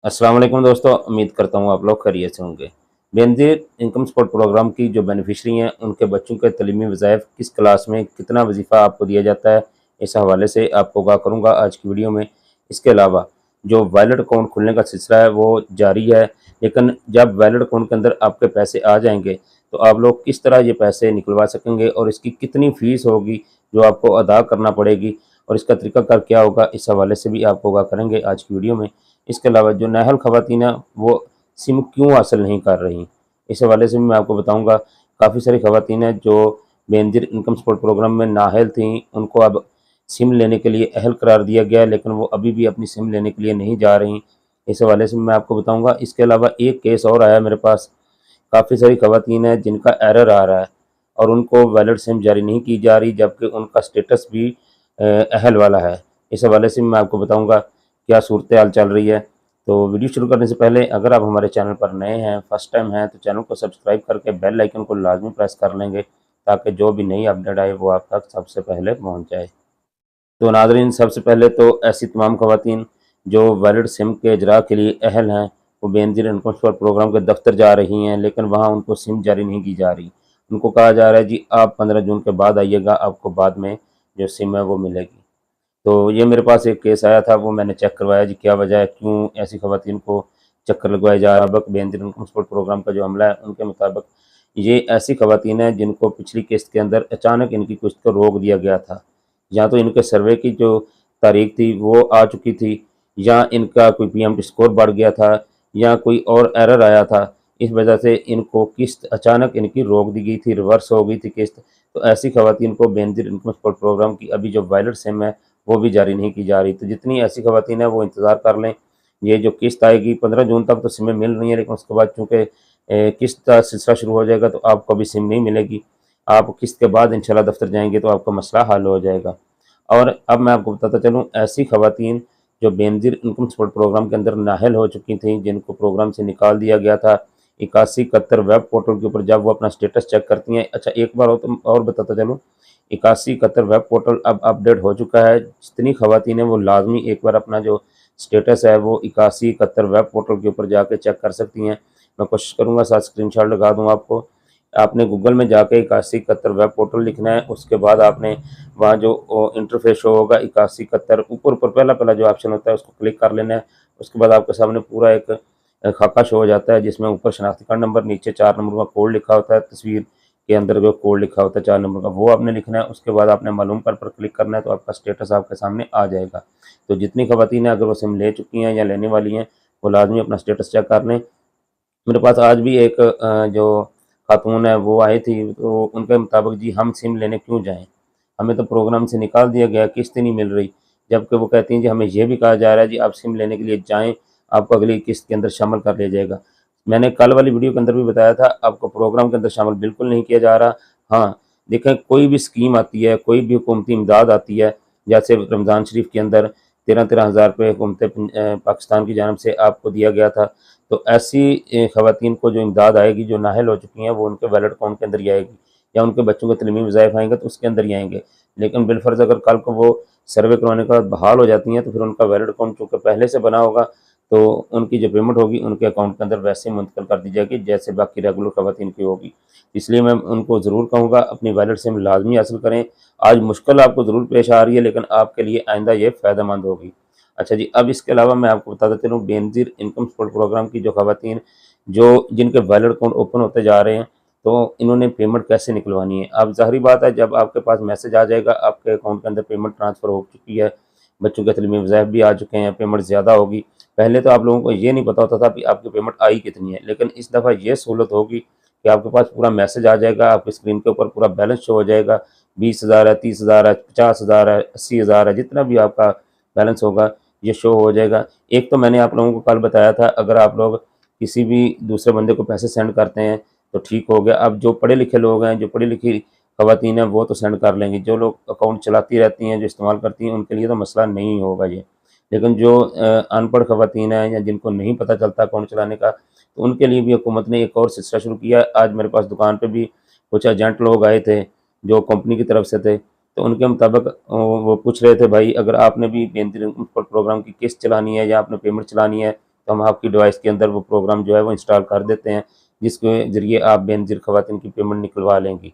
अस्सलाम वालेकुम दोस्तों, उम्मीद करता हूँ आप लोग खैरियत से होंगे। बेनज़ीर इनकम सपोर्ट प्रोग्राम की जो बेनिफिशरी हैं, उनके बच्चों के तलीमी वज़ाइफ किस क्लास में कितना वजीफ़ा आपको दिया जाता है, इस हवाले से आपको आगाह करूँगा आज की वीडियो में। इसके अलावा जो वैलिड अकाउंट खुलने का सिलसिला है वो जारी है, लेकिन जब वैलिड अकाउंट के अंदर आपके पैसे आ जाएँगे, तो आप लोग किस तरह ये पैसे निकलवा सकेंगे और इसकी कितनी फ़ीस होगी जो आपको अदा करना पड़ेगी और इसका तरीक़ाकार क्या होगा, इस हवाले से भी आपको आगाह करेंगे आज की वीडियो में। इसके अलावा जो नाअहल ख़वातीन हैं, वो सिम क्यों हासिल नहीं कर रहीं, इस हवाले से भी मैं आपको बताऊँगा। काफ़ी सारी ख़वातीन हैं जो बेनज़ीर इनकम सपोर्ट प्रोग्राम में नाअहल थीं, उनको अब सिम लेने के लिए अहल करार दिया गया है, लेकिन वो अभी भी अपनी सिम लेने के लिए नहीं जा रहीं। इस हवाले से मैं आपको बताऊँगा। इसके अलावा एक केस और आया है मेरे पास। काफ़ी सारी ख़वातीन हैं जिनका एरर आ रहा है और उनको वैलिड सिम जारी नहीं की जा रही, जबकि उनका स्टेटस भी अहल वाला है। इस हवाले से मैं आपको बताऊँगा क्या सूरत-ए-हाल चल रही है। तो वीडियो शुरू करने से पहले अगर आप हमारे चैनल पर नए हैं, फर्स्ट टाइम हैं, तो चैनल को सब्सक्राइब करके बेल आइकन को लाज़मी प्रेस कर लेंगे, ताकि जो भी नई अपडेट आए वो आप तक सबसे पहले पहुँच जाए। तो नाज़रीन, सबसे पहले तो ऐसी तमाम ख़वातीन जो वैलिड सिम के इजरा के लिए अहल हैं, वो बेनज़ीर इनकम सपोर्ट प्रोग्राम के दफ़्तर जा रही हैं, लेकिन वहाँ उनको सिम जारी नहीं की जा रही। उनको कहा जा रहा है जी आप 15 जून के बाद आइएगा, आपको बाद में जो सिम है वो मिलेगी। तो ये मेरे पास एक केस आया था, वो मैंने चेक करवाया जी क्या वजह है, क्यों ऐसी ख़वातीन को चक्कर लगवाए जा रहा है। बेनज़ीर इनकम सपोर्ट प्रोग्राम का जो अमला है, उनके मुताबिक ये ऐसी ख़वातीन हैं जिनको पिछली किस्त के अंदर अचानक इनकी किस्त को रोक दिया गया था। या तो इनके सर्वे की जो तारीख थी वो आ चुकी थी, या इनका कोई पीएमटी स्कोर बढ़ गया था, या कोई और एरर आया था। इस वजह से इनको किस्त अचानक इनकी रोक दी गई थी, रिवर्स हो गई थी किस्त। तो ऐसी ख़वातीन को बेनज़ीर इनकम सपोर्ट प्रोग्राम की अभी जो वैलिड सिम है वो भी जारी नहीं की जा रही। तो जितनी ऐसी ख़वातीन हैं वो इंतज़ार कर लें। ये जो किस्त आएगी 15 जून तक तो सिमें मिल रही हैं, लेकिन उसके बाद चूँकि किस्त का सिलसिला शुरू हो जाएगा तो आपको अभी सिम नहीं मिलेगी। आप किस्त के बाद इंशाल्लाह दफ़्तर जाएँगे तो आपका मसला हल हो जाएगा। और अब मैं आपको बताता चलूँ, ऐसी ख़वातीन जो बेनज़ीर इनकम सपोर्ट प्रोग्राम के अंदर नाअहल हो चुकी थीं, जिनको प्रोग्राम से निकाल दिया गया था, 8171 वेब पोर्टल के ऊपर जब वो अपना स्टेटस चेक करती हैं। अच्छा, एक बार और बताता चलूँ, 8171 वेब पोर्टल अब अपडेट हो चुका है। जितनी ख़वातीन हैं वो लाज़मी एक बार अपना जो स्टेटस है वो 8171 वेब पोर्टल के ऊपर जाके चेक कर सकती हैं। मैं कोशिश करूँगा साथ स्क्रीनशॉट लगा दूँ आपको। आपने गूगल में जाके 8171 वेब पोर्टल लिखना है, उसके बाद आपने वहाँ जो इंटरफेस शो होगा 8171 ऊपर-ऊपर पहला-पहला जो ऑप्शन होता है उसको क्लिक कर लेना है। उसके बाद आपके सामने पूरा एक खाका शो हो जाता है, जिसमें ऊपर शनाख्ती कार्ड नंबर, नीचे 4 नंबर का कोड लिखा होता है, तस्वीर के अंदर जो कोड लिखा होता है 4 नंबर का, वो आपने लिखना है। उसके बाद आपने मालूम पर क्लिक करना है, तो आपका स्टेटस आपके सामने आ जाएगा। तो जितनी ख़वातीन हैं अगर वो सिम ले चुकी हैं या लेने वाली हैं, वो लाज़मी अपना स्टेटस चेक कर लें। मेरे पास आज भी एक जो खातून है वो आई थी, तो उनके मुताबिक जी हम सिम लेने क्यों जाएँ? हमें तो प्रोग्राम से निकाल दिया गया, किस्त ही नहीं मिल रही। जबकि वो कहती हैं जी हमें ये भी कहा जा रहा है जी आप सिम लेने के लिए जाएँ, आपको अगली किस्त के अंदर शामिल कर लिया जाएगा। मैंने कल वाली वीडियो के अंदर भी बताया था, आपको प्रोग्राम के अंदर शामिल बिल्कुल नहीं किया जा रहा। हाँ, देखें कोई भी स्कीम आती है, कोई भी हुकूमती इमदाद आती है, जैसे रमज़ान शरीफ के अंदर 13-13 हज़ार रुपये हुकूमत पाकिस्तान की जानिब से आपको दिया गया था। तो ऐसी ख़वातीन को जो इमदाद आएगी, जो नाअहल हो चुकी हैं, वो उनके वैलिड अकाउंट के अंदर ही आएगी, या उनके बच्चों के तलीमी वज़ाइफ आएँगे तो उसके अंदर ही आएँगे। लेकिन बिलफ़र्ज़ अगर कल को वो सर्वे करवाने के बाद बहाल हो जाती हैं, तो फिर उनका वैलिड अकाउंट चूँकि पहले से बना होगा, तो उनकी जो पेमेंट होगी उनके अकाउंट के अंदर वैसे ही मुंतकिल कर दी जाएगी जैसे बाकी रेगुलर ख़वातीन की होगी। इसलिए मैं उनको ज़रूर कहूँगा अपनी वैलिड सिम लाज़मी हासिल करें। आज मुश्किल आपको ज़रूर पेश आ रही है, लेकिन आपके लिए आइंदा ये फ़ायदेमंद होगी। अच्छा जी, अब इसके अलावा मैं आपको बताता चलूँ, बेनज़ीर इनकम सपोर्ट प्रोग्राम की जो ख़वातीन जो जिनके वैलिड अकाउंट ओपन होते जा रहे हैं, तो इन्होंने पेमेंट कैसे निकलवानी है? अब ज़ाहिर बात है, जब आपके पास मैसेज आ जाएगा आपके अकाउंट के अंदर पेमेंट ट्रांसफ़र हो चुकी है, बच्चों के तलीमी वज़ाइफ भी आ चुके हैं, पेमेंट ज़्यादा होगी। पहले तो आप लोगों को ये नहीं पता होता था कि आपकी पेमेंट आई कितनी है, लेकिन इस दफ़ा ये सहूलत होगी कि आपके पास पूरा मैसेज आ जाएगा, आपकी स्क्रीन के ऊपर पूरा बैलेंस शो हो जाएगा। 20,000 है, 30,000 है, 50,000 है, 80,000 है, जितना भी आपका बैलेंस होगा ये शो हो जाएगा। एक तो मैंने आप लोगों को कल बताया था, अगर आप लोग किसी भी दूसरे बंदे को पैसे सेंड करते हैं तो ठीक हो गया। अब जो पढ़े लिखे लोग हैं, जो पढ़ी लिखी ख़वातीन हैं, वो तो सेंड कर लेंगी। जो लोग अकाउंट चलाती रहती हैं, जो इस्तेमाल करती हैं, उनके लिए तो मसला नहीं होगा ये। लेकिन जो अनपढ़ ख़वातीन हैं या जिनको नहीं पता चलता अकाउंट चलाने का, तो उनके लिए भी हुकूमत ने एक और सिलसिला शुरू किया है। आज मेरे पास दुकान पे भी कुछ एजेंट लोग आए थे, जो कंपनी की तरफ से थे। तो उनके मुताबिक वो पूछ रहे थे, भाई अगर आपने भी बेनज़ीर इनकम सपोर्ट प्रोग्राम की किस्त चलानी है या आपने पेमेंट चलानी है, तो हम आपकी डिवाइस के अंदर वो प्रोग्राम जो है वो इंस्टॉल कर देते हैं, जिसके ज़रिए आप बेनज़ीर ख़वातीन की पेमेंट निकलवा लेंगी।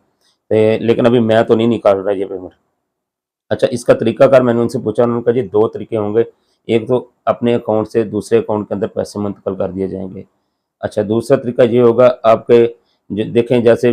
लेकिन अभी मैं तो नहीं निकाल रहा ये पेमेंट। अच्छा, इसका तरीकाकार मैंने उनसे पूछा, उन्होंने कहा जी 2 तरीके होंगे। एक तो अपने अकाउंट से दूसरे अकाउंट के अंदर पैसे मुंतकिल कर दिए जाएँगे। अच्छा, दूसरा तरीका ये होगा आपके ज देखें जैसे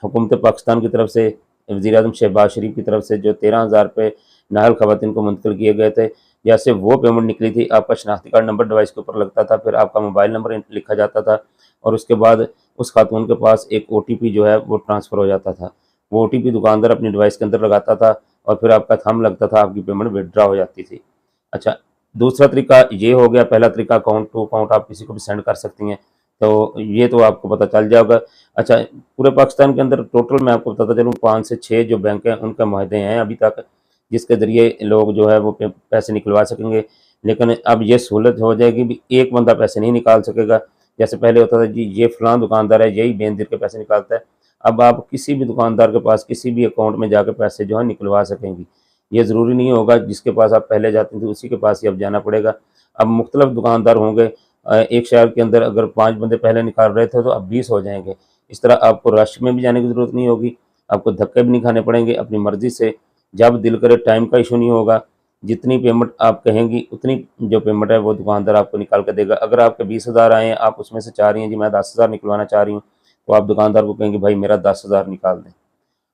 हुकूमत पाकिस्तान की तरफ से वज़ीर-ए-आज़म शहबाज शरीफ की तरफ से जो 13,000 रुपए नाअहल ख़वातीन को मुंतकिल किए गए थे, जैसे वो पेमेंट निकली थी, आपका शनाख्ती कार्ड नंबर डिवाइस के ऊपर लगता था, फिर आपका मोबाइल नंबर लिखा जाता था और उसके बाद उस खातून के पास एक ओटीपी जो है वो ट्रांसफ़र हो जाता था। वो ओटीपी दुकानदार अपनी डिवाइस के अंदर लगाता था और फिर आपका थंब लगता था, आपकी पेमेंट विथड्रॉ हो जाती थी। अच्छा, दूसरा तरीका ये हो गया, पहला तरीका अकाउंट टू अकाउंट आप किसी को भी सेंड कर सकती हैं, तो ये तो आपको पता चल जाएगा। अच्छा, पूरे पाकिस्तान के अंदर टोटल मैं आपको बताता चलूँ 5 से 6 जो बैंक हैं उनके मुआहदे हैं अभी तक, जिसके ज़रिए लोग जो है वो पैसे निकलवा सकेंगे। लेकिन अब ये सहूलत हो जाएगी भी एक बंदा पैसे नहीं निकाल सकेगा। जैसे पहले होता था जी ये फलाँ दुकानदार है, यही बेनज़ीर के पैसे निकालता है। अब आप किसी भी दुकानदार के पास किसी भी अकाउंट में जाकर पैसे जो है निकलवा सकेंगी। ये ज़रूरी नहीं होगा जिसके पास आप पहले जाती थी उसी के पास ही अब जाना पड़ेगा। अब मुख्तलिफ दुकानदार होंगे, एक शहर के अंदर अगर 5 बंदे पहले निकाल रहे थे तो अब 20 हो जाएँगे। इस तरह आपको रश में भी जाने की ज़रूरत नहीं होगी, आपको धक्के भी नहीं खाने पड़ेंगे, अपनी मर्ज़ी से जब दिल करे, टाइम का इश्यू नहीं होगा, जितनी पेमेंट आप कहेंगी उतनी जो पेमेंट है वो दुकानदार आपको निकाल के देगा। अगर आपके 20,000 आए हैं, आप उसमें से चाह रही हैं जी मैं 10,000 निकलवाना चाह रही हूँ, तो आप दुकानदार को कहेंगे भाई मेरा 10,000 निकाल दें।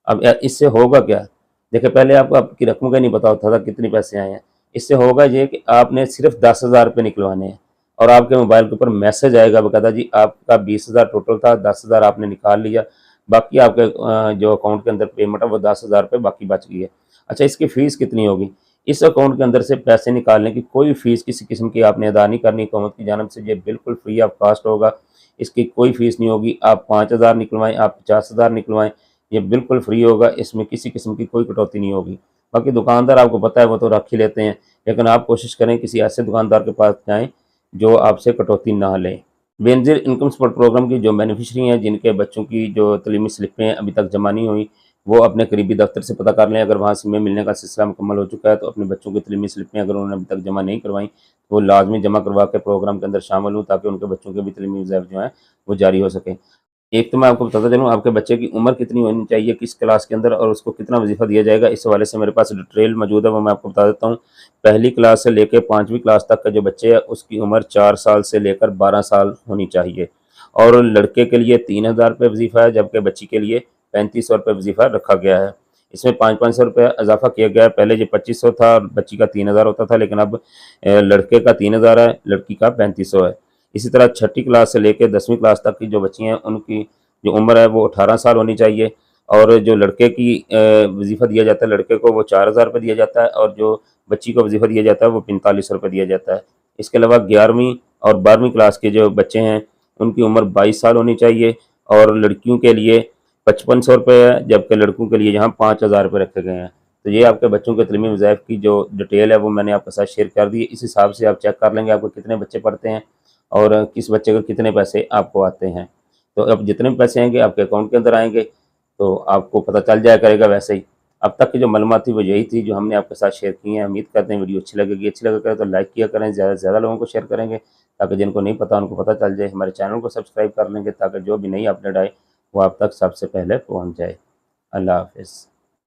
अब इससे होगा क्या? देखिए पहले आपको आपकी रकम का नहीं पता होता था कितने पैसे आए हैं। इससे होगा ये कि आपने सिर्फ़ 10,000 रुपए निकलवाने हैं और आपके मोबाइल के ऊपर मैसेज आएगा बाकायदा जी आपका 20,000 टोटल था, 10,000 आपने निकाल लिया, बाकी आपके जो अकाउंट के अंदर पेमेंट है वो 10,000 रुपए बाकी बच गई है। अच्छा, इसकी फ़ीस कितनी होगी? इस अकाउंट के अंदर से पैसे निकालने की कोई फ़ीस किसी किस्म की आपने अदा नहीं करनी हुकूमत की जानिब से, ये बिल्कुल फ्री ऑफ कॉस्ट होगा। इसकी कोई फ़ीस नहीं होगी। आप 5,000 निकलवाएँ, आप 50,000 निकलवाएँ, ये बिल्कुल फ्री होगा, इसमें किसी किस्म की कोई कटौती नहीं होगी। बाकी दुकानदार आपको पता है वो तो रख ही लेते हैं, लेकिन आप कोशिश करें किसी ऐसे दुकानदार के पास जाएँ, जो आपसे कटौती ना लें। बेनज़ीर इनकम सपोर्ट प्रोग्राम की जो बेनिफिशरी हैं, जिनके बच्चों की जो तलीमी स्लिपें अभी तक जमा नहीं हुई, वो अपने करीबी दफ्तर से पता कर लें। अगर वहाँ से में मिलने का सिलसिला मुकम्मल हो चुका है, तो अपने बच्चों की तलीमी स्लिपें अगर उन्होंने अभी तक जमा नहीं करवाई, तो वो लाज़मी जमा करवा के प्रोग्राम के अंदर शामिल हों, ताकि उनके बच्चों के भी तलीमी वज़ाइफ जो हैं, वो जारी हो सकें। एक तो मैं आपको बताता चलूँ आपके बच्चे की उम्र कितनी होनी चाहिए, किस क्लास के अंदर और उसको कितना वज़ीफ़ा दिया जाएगा, इस हवाले से मेरे पास डिटेल मौजूद है, वो मैं आपको बता देता हूँ। पहली क्लास से लेके 5वीं क्लास तक के जो बच्चे हैं, उसकी उम्र 4 साल से लेकर 12 साल होनी चाहिए और लड़के के लिए 3,000 रुपये वज़ीफ़ा है, जबकि बच्ची के लिए 3500 रुपये वज़ीफ़ा रखा गया है। इसमें 500-500 रुपये इज़ाफ़ा किया गया है, पहले ये 2500 था और बच्ची का 3,000 होता था, लेकिन अब लड़के का 3,000 है, लड़की का 3500 है। इसी तरह छठी क्लास से लेके 10वीं क्लास तक की जो बच्ची हैं, उनकी जो उम्र है वो 18 साल होनी चाहिए और जो लड़के की वज़ीफ़ा दिया जाता है, लड़के को वो 4,000 रुपये दिया जाता है और जो बच्ची को वज़ीफ़ा दिया जाता है वो 4500 रुपये दिया जाता है। इसके अलावा 11वीं और 12वीं क्लास के जो बच्चे हैं, उनकी उम्र 22 साल होनी चाहिए और लड़कियों के लिए 5500 रुपये है, जबकि लड़कों के लिए यहाँ 5,000 रुपये रखे गए हैं। तो ये आपके बच्चों के तलीमी वज़ाइफ की जो डिटेल है वो मैंने आपके साथ शेयर कर दी है। इस हिसाब से आप चेक कर लेंगे आपको कितने बच्चे पढ़ते हैं और किस बच्चे को कितने पैसे आपको आते हैं। तो अब जितने भी पैसे आएँगे आपके अकाउंट के अंदर आएँगे, तो आपको पता चल जाया करेगा वैसे ही। अब तक की जो मालूमात थी वो यही थी जो हमने आपके साथ शेयर की हैं। उम्मीद करते हैं वीडियो अच्छी लगेगी। अच्छी लगा करे तो लाइक किया करें, ज़्यादा से ज़्यादा लोगों को शेयर करेंगे ताकि जिनको नहीं पता उनको पता चल जाए। हमारे चैनल को सब्सक्राइब कर लेंगे ताकि जो भी नई अपडेट आए वो आप तक सबसे पहले पहुँच जाए। अल्लाह हाफ़िज़।